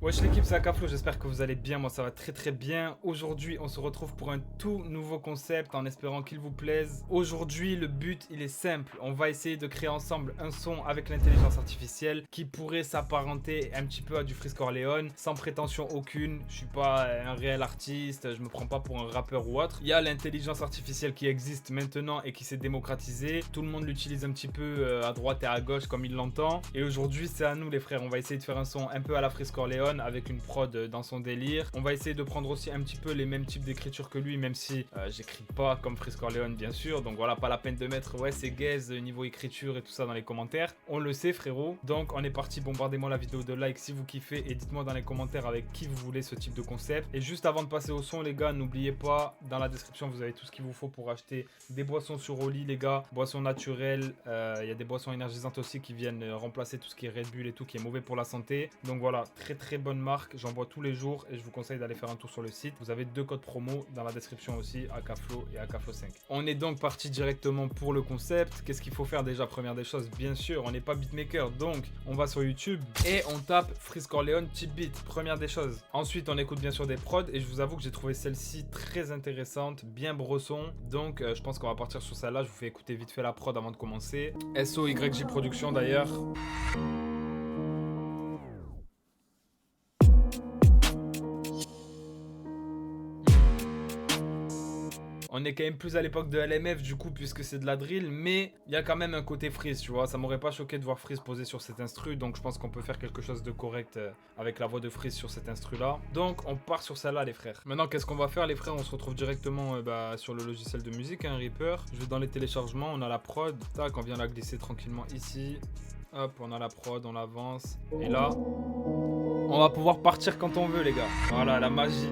Wesh l'équipe, c'est Akaflo, j'espère que vous allez bien, moi ça va très très bien. Aujourd'hui on se retrouve pour un tout nouveau concept en espérant qu'il vous plaise. Aujourd'hui le but il est simple, on va essayer de créer ensemble un son avec l'intelligence artificielle qui pourrait s'apparenter un petit peu à du Freeze Corleone sans prétention aucune. Je suis pas un réel artiste, je me prends pas pour un rappeur ou autre. Il y a l'intelligence artificielle qui existe maintenant et qui s'est démocratisée. Tout le monde l'utilise un petit peu à droite et à gauche comme il l'entend. Et aujourd'hui c'est à nous les frères, on va essayer de faire un son un peu à la Freeze Corleone avec une prod dans son délire. On va essayer de prendre aussi un petit peu les mêmes types d'écriture que lui, même si j'écris pas comme Freeze Corleone bien sûr. Donc voilà, pas la peine de mettre ouais c'est gaze niveau écriture et tout ça dans les commentaires. On le sait frérot. Donc on est parti, bombardez-moi la vidéo de like si vous kiffez et dites-moi dans les commentaires avec qui vous voulez ce type de concept. Et juste avant de passer au son les gars, n'oubliez pas, dans la description vous avez tout ce qu'il vous faut pour acheter des boissons sur Oli les gars, boissons naturelles. Il y a des boissons énergisantes aussi qui viennent remplacer tout ce qui est Red Bull et tout qui est mauvais pour la santé. Donc voilà, très bonne marque, j'en bois tous les jours et je vous conseille d'aller faire un tour sur le site. Vous avez 2 codes promo dans la description aussi, Akaflo et Akaflo 5. On est donc parti directement pour le concept. Qu'est-ce qu'il faut faire déjà? Première des choses, bien sûr, on n'est pas beatmaker, donc on va sur YouTube et on tape Freeze Corleone Cheap Beat, première des choses. Ensuite, on écoute bien sûr des prods et je vous avoue que j'ai trouvé celle-ci très intéressante, bien brosson. Donc je pense qu'on va partir sur celle-là. Je vous fais écouter vite fait la prod avant de commencer. SOYJ Production d'ailleurs. On est quand même plus à l'époque de LMF du coup puisque c'est de la drill, mais il y a quand même un côté Freeze, tu vois. Ça m'aurait pas choqué de voir Freeze poser sur cet instru, donc je pense qu'on peut faire quelque chose de correct avec la voix de Freeze sur cet instru là. Donc on part sur celle-là les frères. Maintenant qu'est-ce qu'on va faire les frères? On se retrouve directement sur le logiciel de musique, hein, Reaper. Je vais dans les téléchargements, on a la prod, tac, on vient la glisser tranquillement ici. Hop, on a la prod, on l'avance. Et là, on va pouvoir partir quand on veut les gars. Voilà, la magie.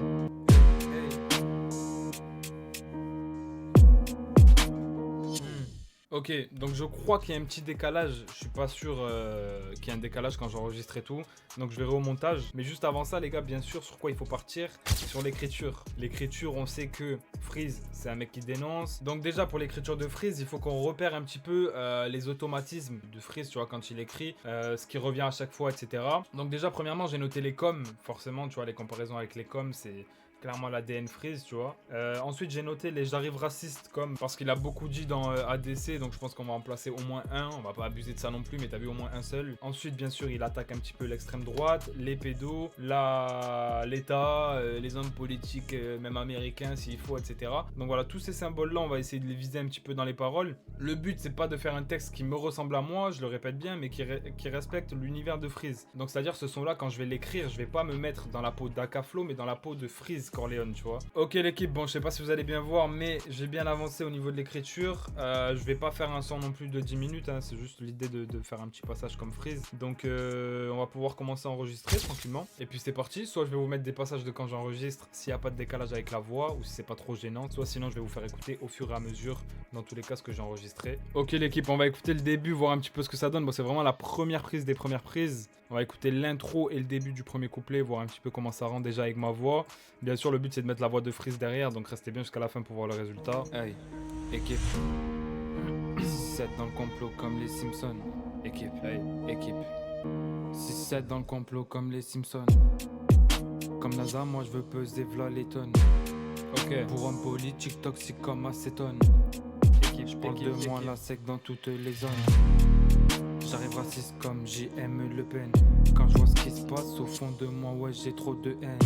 Ok, donc je crois qu'il y a un petit décalage, je suis pas sûr qu'il y ait un décalage quand j'enregistre et tout, donc je verrai au montage. Mais juste avant ça les gars, bien sûr, sur quoi il faut partir? Sur l'écriture. L'écriture, on sait que Freeze, c'est un mec qui dénonce. Donc déjà pour l'écriture de Freeze, il faut qu'on repère un petit peu les automatismes de Freeze, tu vois, quand il écrit, ce qui revient à chaque fois, etc. Donc déjà, premièrement, j'ai noté les coms, forcément, tu vois, les comparaisons avec les coms, c'est clairement l'ADN Freeze, tu vois. Ensuite, j'ai noté les j'arrive racistes comme parce qu'il a beaucoup dit dans ADC, donc je pense qu'on va en placer au moins un. On va pas abuser de ça non plus, mais t'as vu au moins un seul. Ensuite, bien sûr, il attaque un petit peu l'extrême droite, les pédos, l'État, les hommes politiques, même américains s'il faut, etc. Donc voilà, tous ces symboles-là, on va essayer de les viser un petit peu dans les paroles. Le but, c'est pas de faire un texte qui me ressemble à moi, je le répète bien, mais qui respecte l'univers de Freeze. Donc c'est-à-dire, ce son-là, quand je vais l'écrire, je vais pas me mettre dans la peau d'Akaflo, mais dans la peau de Freeze Corleone, tu vois. Ok l'équipe, bon je sais pas si vous allez bien voir, mais j'ai bien avancé au niveau de l'écriture. Je vais pas faire un son non plus de 10 minutes, hein, c'est juste l'idée de faire un petit passage comme Freeze. Donc on va pouvoir commencer à enregistrer tranquillement. Et puis c'est parti, soit je vais vous mettre des passages de quand j'enregistre, s'il n'y a pas de décalage avec la voix, ou si c'est pas trop gênant, soit sinon je vais vous faire écouter au fur et à mesure, dans tous les cas ce que j'ai enregistré. Ok l'équipe, on va écouter le début, voir un petit peu ce que ça donne. Bon c'est vraiment la première prise des premières prises. On va écouter l'intro et le début du premier couplet, voir un petit peu comment ça rend déjà avec ma voix. Bien sûr, le but c'est de mettre la voix de Freeze derrière, donc restez bien jusqu'à la fin pour voir le résultat. Hey, équipe. 6-7 dans le complot comme les Simpsons. Équipe, hey, équipe. 6-7 dans le complot comme les Simpsons. Comme NASA, moi je veux peser v'là les tonnes. Ok. Pour un politique toxique comme acétone. Équipe, Je parle de moi la sec dans toutes les zones. J'arrive raciste comme JM Le Pen. Quand je vois ce qui se passe au fond de moi, ouais j'ai trop de haine.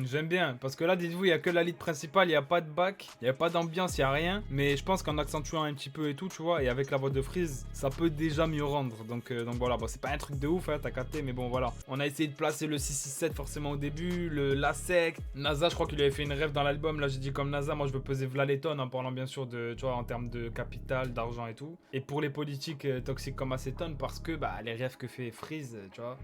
J'aime bien, parce que là, dites-vous, il n'y a que la lead principale, il n'y a pas de back, il n'y a pas d'ambiance, il n'y a rien. Mais je pense qu'en accentuant un petit peu et tout, tu vois, et avec la voix de Freeze, ça peut déjà mieux rendre. Donc voilà, bon, c'est pas un truc de ouf, hein, t'as capté, mais bon, voilà. On a essayé de placer le 667 forcément au début, la sec. NASA, je crois qu'il avait fait une rêve dans l'album. Là, j'ai dit comme NASA, moi je veux peser v'là les tonnes en parlant bien sûr de, tu vois, en termes de capital, d'argent et tout. Et pour les politiques toxiques comme acétone, parce que, bah, les rêves que fait Freeze, tu vois.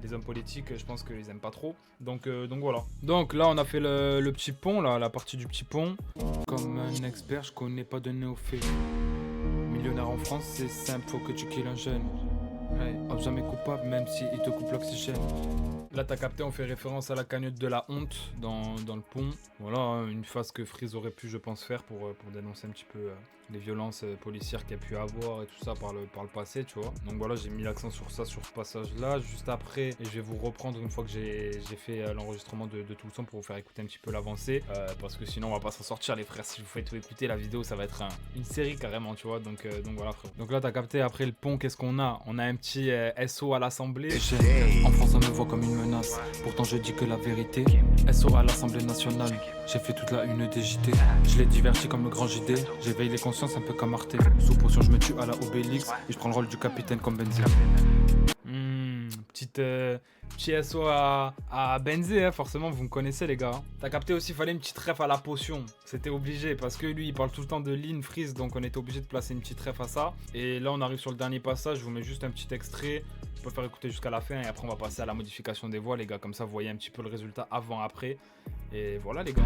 Les hommes politiques, je pense qu'ils aiment pas trop. Donc voilà. Donc là, on a fait le petit pont, là, la partie du petit pont. Comme un expert, je connais pas de néophyte. Millionnaire en France, c'est simple, faut que tu killes un jeune. Hey, hop, jamais coupable, même si il te coupe l'oxygène. Là, t'as capté, on fait référence à la cagnotte de la honte dans le pont. Voilà, hein, une phase que Freeze aurait pu, je pense, faire pour dénoncer un petit peu les violences policières qu'il y a pu avoir et tout ça par le passé, tu vois. Donc voilà, j'ai mis l'accent sur ça, sur ce passage-là. Juste après, et je vais vous reprendre une fois que j'ai fait l'enregistrement de tout le son pour vous faire écouter un petit peu l'avancée. Parce que sinon, on va pas s'en sortir, les frères. Si je vous fais tout écouter, la vidéo, ça va être une série carrément, tu vois. Donc voilà, frère. Donc là, t'as capté, après le pont, qu'est-ce qu'on a? On a un petit SO à l'Assemblée. En France, on me voit comme une menace. Pourtant, je dis que la vérité. SO à l'Assemblée nationale. J'ai fait toute la une des JT. Je l'ai diverti comme le grand JD. J'éveille les consciences un peu comme Arte. Sous potion, je me tue à la Obélix. Et je prends le rôle du capitaine comme Benzema. Petit SO à Benzé, hein, forcément, vous me connaissez, les gars. T'as capté aussi, il fallait une petite ref à la potion. C'était obligé, parce que lui, il parle tout le temps de Lean Freeze, donc on était obligé de placer une petite ref à ça. Et là, on arrive sur le dernier passage, je vous mets juste un petit extrait. Je peux faire écouter jusqu'à la fin, et après, on va passer à la modification des voix, les gars. Comme ça, vous voyez un petit peu le résultat avant-après. Et voilà, les gars.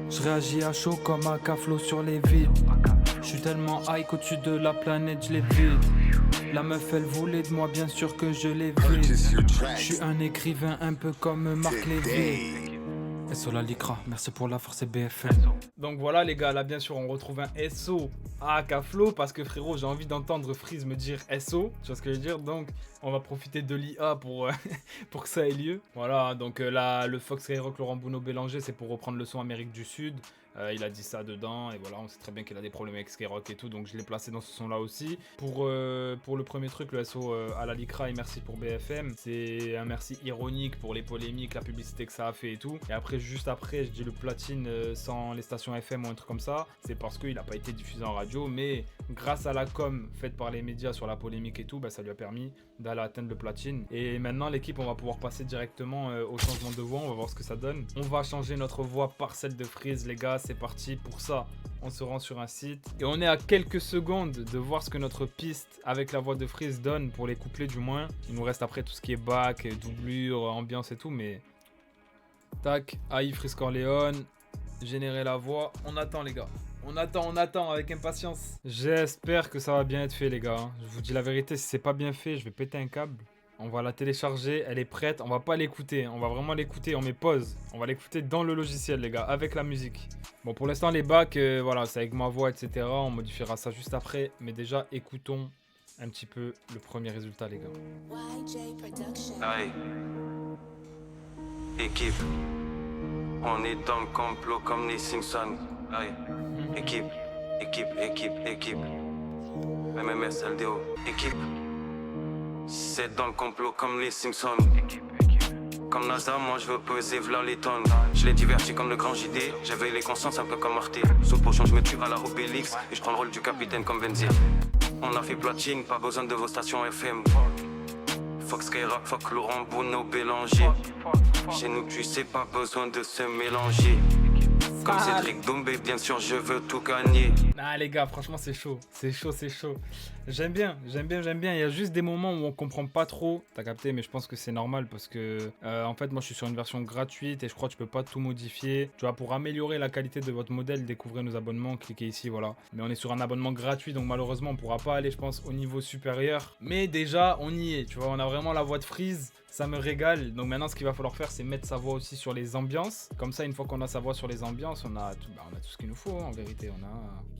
Je réagis à chaud comme un caflot sur les villes. Je suis tellement high qu'au-dessus de la planète, je les vide. La meuf, elle voulait de moi, bien sûr que je l'ai vide. Je suis un écrivain un peu comme Marc Lévy. Et sur la Lycra, merci pour la force et BFM. Donc voilà, les gars, là, bien sûr, on retrouve un SO à Caflo, parce que frérot, j'ai envie d'entendre Freeze me dire SO, tu vois ce que je veux dire. Donc, on va profiter de l'IA pour que ça ait lieu. Voilà, donc là, le Fox Skyrock Laurent Bruno Bélanger, c'est pour reprendre le son Amérique du Sud. Il a dit ça dedans, et voilà, on sait très bien qu'il a des problèmes avec Skyrock et tout, donc je l'ai placé dans ce son là aussi. Pour le premier truc, le SO à la Lycra et merci pour BFM, c'est un merci ironique pour les polémiques, la publicité que ça a fait et tout. Et après, juste après, je dis le platine sans les stations FM ou un truc comme ça, c'est parce qu'il n'a pas été diffusé en radio, mais grâce à la com faite par les médias sur la polémique et tout, bah, ça lui a permis d'aller atteindre le platine. Et maintenant, l'équipe, on va pouvoir passer directement au changement de voix, on va voir ce que ça donne. On va changer notre voix par celle de Freeze, les gars. C'est parti pour ça, on se rend sur un site et on est à quelques secondes de voir ce que notre piste avec la voix de Freeze donne pour les couplets du moins. Il nous reste après tout ce qui est back, doublure, ambiance et tout, mais tac, AI Freeze Corleone, générer la voix, on attend les gars. On attend avec impatience. J'espère que ça va bien être fait les gars. Je vous dis la vérité, si c'est pas bien fait, je vais péter un câble. On va la télécharger, elle est prête, on va pas l'écouter, on va vraiment l'écouter, on met pause. On va l'écouter dans le logiciel les gars, avec la musique. Bon pour l'instant les bacs, voilà, c'est avec ma voix etc. On modifiera ça juste après, mais déjà écoutons un petit peu le premier résultat les gars. Aïe. Équipe, on est dans le complot comme les Simpsons. Aïe. Équipe, MMS LDO. Équipe. C'est dans le complot comme les Simpsons. Comme NASA, moi je veux peser v'là les tonnes. Je l'ai diverti comme le grand JD. J'éveille les consciences un peu comme Arte. Sous potion, je me tue à la Obélix. Et je prends le rôle du capitaine comme Benzema. On a fait platine, pas besoin de vos stations FM. Fox Skyrock, fuck Laurent Bruno Bélanger. Chez nous, tu sais, pas besoin de se mélanger. Comme Cédric Doumbé, bien sûr, je veux tout gagner. Ah les gars, franchement c'est chaud. J'aime bien. Il y a juste des moments où on comprend pas trop. T'as capté, mais je pense que c'est normal parce que en fait moi je suis sur une version gratuite et je crois que tu peux pas tout modifier. Tu vois, pour améliorer la qualité de votre modèle, découvrez nos abonnements, cliquez ici, voilà. Mais on est sur un abonnement gratuit, donc malheureusement on pourra pas aller, je pense, au niveau supérieur. Mais déjà on y est, tu vois, on a vraiment la voix de Freeze. Ça me régale. Donc maintenant, ce qu'il va falloir faire, c'est mettre sa voix aussi sur les ambiances. Comme ça, une fois qu'on a sa voix sur les ambiances, on a tout ce qu'il nous faut, hein, en vérité.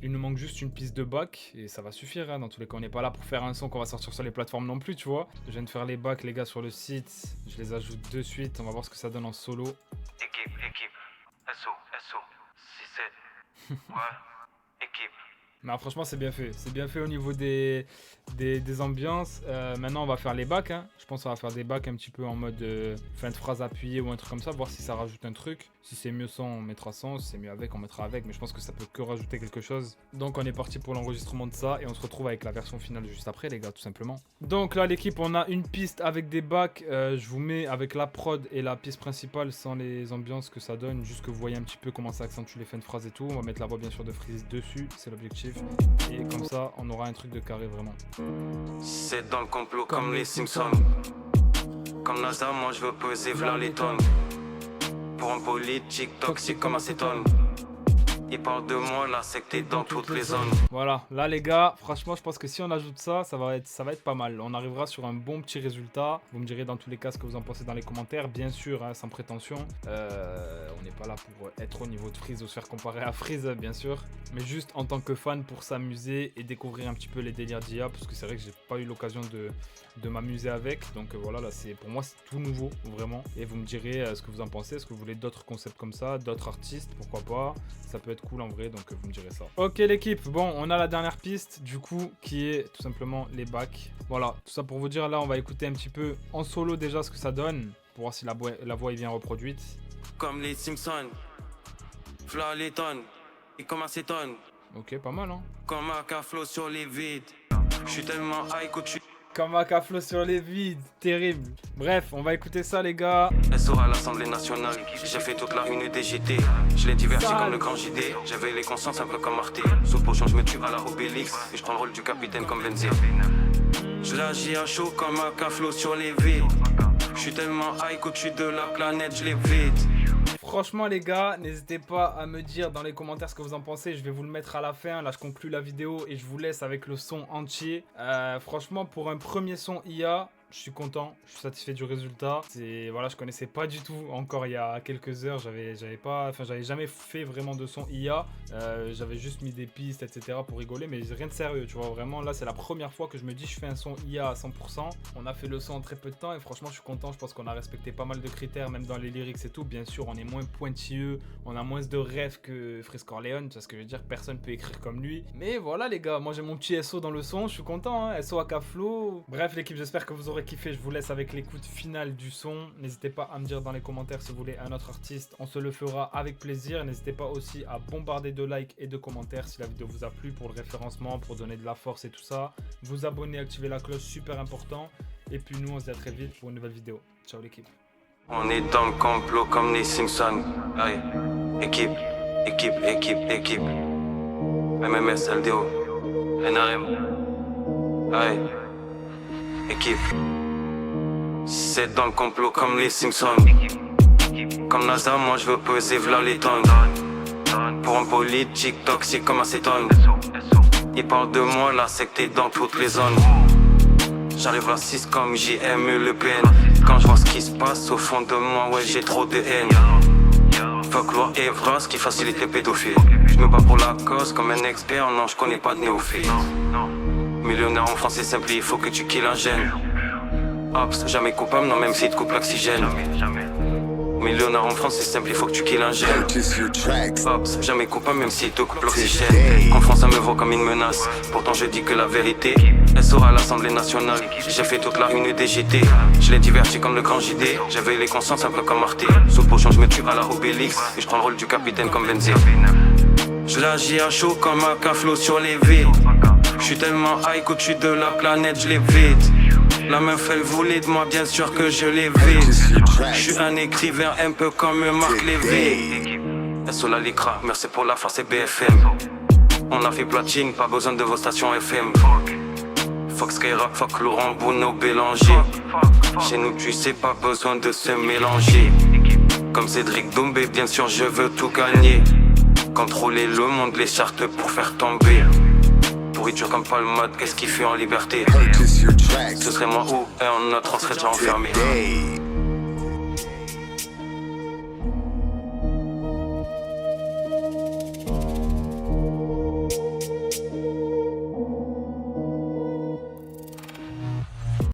Il nous manque juste une piste de back et ça va suffire. Hein. Dans tous les cas, on n'est pas là pour faire un son qu'on va sortir sur les plateformes non plus, tu vois. Je viens de faire les backs, les gars, sur le site. Je les ajoute de suite. On va voir ce que ça donne en solo. Équipe, SO, 6-7. Ouais, équipe. Non, franchement, c'est bien fait. C'est bien fait au niveau des ambiances. Maintenant, on va faire les backs. Hein. Je pense qu'on va faire des backs un petit peu en mode fin de phrase appuyée ou un truc comme ça. Voir si ça rajoute un truc. Si c'est mieux sans, on mettra sans. Si c'est mieux avec, on mettra avec. Mais je pense que ça peut que rajouter quelque chose. Donc, on est parti pour l'enregistrement de ça. Et on se retrouve avec la version finale juste après, les gars, tout simplement. Donc là, l'équipe, on a une piste avec des backs. Je vous mets avec la prod et la piste principale sans les ambiances que ça donne. Juste que vous voyez un petit peu comment ça accentue les fins de phrase et tout. On va mettre la voix, bien sûr, de Freeze dessus. C'est l'objectif. Et comme ça, on aura un truc de carré vraiment. C'est dans le complot comme les Simpsons. Comme NASA, moi je veux peser v'là les tonnes. Pour un politique toxique comme acétone. Ils parlent de moi, la secte est dans toutes les zones. Voilà, là les gars, franchement je pense que si on ajoute ça, ça va être pas mal. On arrivera sur un bon petit résultat. Vous me direz dans tous les cas ce que vous en pensez dans les commentaires. Bien sûr, hein, sans prétention. On n'est pas là pour être au niveau de Freeze ou se faire comparer à Freeze, bien sûr. Mais juste en tant que fan pour s'amuser et découvrir un petit peu les délires d'IA. Parce que c'est vrai que j'ai pas eu l'occasion de m'amuser avec. Donc voilà, là pour moi c'est tout nouveau, vraiment. Et vous me direz ce que vous en pensez. Est-ce que vous voulez d'autres concepts comme ça, d'autres artistes, pourquoi pas. Ça peut être cool en vrai, donc vous me direz ça. Ok l'équipe, bon on a la dernière piste du coup qui est tout simplement les bacs. Voilà, tout ça pour vous dire, là on va écouter un petit peu en solo déjà ce que ça donne, pour voir si la voix est bien reproduite. Comme les Simpsons, Fla les tonnes, et comme acétone. Ok, pas mal hein. Comme un caflo sur les vides, je suis tellement high que tu... Comme un caflo sur les vides, terrible. Bref, on va écouter ça les gars. Elle sera à l'Assemblée nationale, j'ai fait toute la une des GT. Je l'ai diverti comme le grand JD, j'avais les consciences un peu comme Arte. Sous potion je me tue à la Obélix, et je prends le rôle du capitaine comme Benzir. Je l'agis à chaud comme un caflo sur les vides. Je suis tellement high qu'au-dessus de la planète je les vide. Franchement les gars, n'hésitez pas à me dire dans les commentaires ce que vous en pensez. Je vais vous le mettre à la fin. Là je conclue la vidéo et je vous laisse avec le son entier. Franchement pour un premier son IA, je suis content, je suis satisfait du résultat. Voilà, je connaissais pas du tout encore il y a quelques heures. J'avais jamais fait vraiment de son IA. J'avais juste mis des pistes, etc. pour rigoler, mais rien de sérieux, tu vois. Vraiment, là, c'est la première fois que je me dis je fais un son IA à 100%. On a fait le son en très peu de temps et franchement, je suis content. Je pense qu'on a respecté pas mal de critères, même dans les lyrics et tout. Bien sûr, on est moins pointilleux, on a moins de rêves que Freeze Corleone. Parce que je veux dire, personne peut écrire comme lui. Mais voilà, les gars, moi j'ai mon petit SO dans le son. Je suis content, hein. SO à Caflo. Bref, l'équipe, j'espère que vous aurez kiffé. Je vous laisse avec l'écoute finale du son. N'hésitez pas à me dire dans les commentaires si vous voulez un autre artiste, on se le fera avec plaisir. N'hésitez pas aussi à bombarder de likes et de commentaires si la vidéo vous a plu, pour le référencement, pour donner de la force et tout ça. Vous abonner, activer la cloche, super important. Et puis nous on se dit à très vite pour une nouvelle vidéo. Ciao l'équipe. On est dans le complot comme les Simpsons. Aïe. Équipe, équipe, équipe, équipe. MMS, LDO, NRM. Aïe. Équipe. C'est dans le complot comme les Simpsons. Comme NASA, moi je veux peser v'là les tonnes. Pour un politique toxique comme acétone. Ils parlent de moi, la secte est dans toutes les zones. J'arrive raciste comme JM et Le Pen. Quand je vois ce qui se passe au fond de moi, ouais j'ai trop de haine. Fuck loi et Vras qui facilite les pédophiles. Je me bats pour la cause comme un expert, non je connais pas de néophyte. Millionnaire en France c'est simple, il faut que tu killes un gène. Ops, jamais coupable, non même s'il te coupe l'oxygène. Millionnaire en France c'est simple, il faut que tu killes un gène. Ops, jamais coupable même s'il te coupe l'oxygène. En France ça me voit comme une menace, pourtant je dis que la vérité. Elle sera à l'Assemblée nationale, j'ai fait toute la une des GT. Je l'ai diverti comme le grand JD, j'avais les consciences un peu comme Arte. Sous potion je me tue à la Obélix, et je prends le rôle du capitaine comme Benzir. Je l'agis à chaud comme un caflo sur les vides. Je suis tellement high qu'au-dessus de la planète je les vide. La meuf elle voulait de moi, bien sûr que je les vide. Je suis un écrivain un peu comme Marc Lévy. SO la Licra, merci pour la force et BFM. On a fait platine, pas besoin de vos stations FM. Fuck Skyrock, fuck Laurent Bruno Bélanger. Chez nous tu sais pas besoin de se mélanger. Comme Cédric Doumbé, bien sûr je veux tout gagner. Contrôler le monde, les chartes pour faire tomber. Pourriture comme Palmade, qu'est-ce qu'il fait en liberté? Ce serait moi ou un autre, on serait déjà enfermé.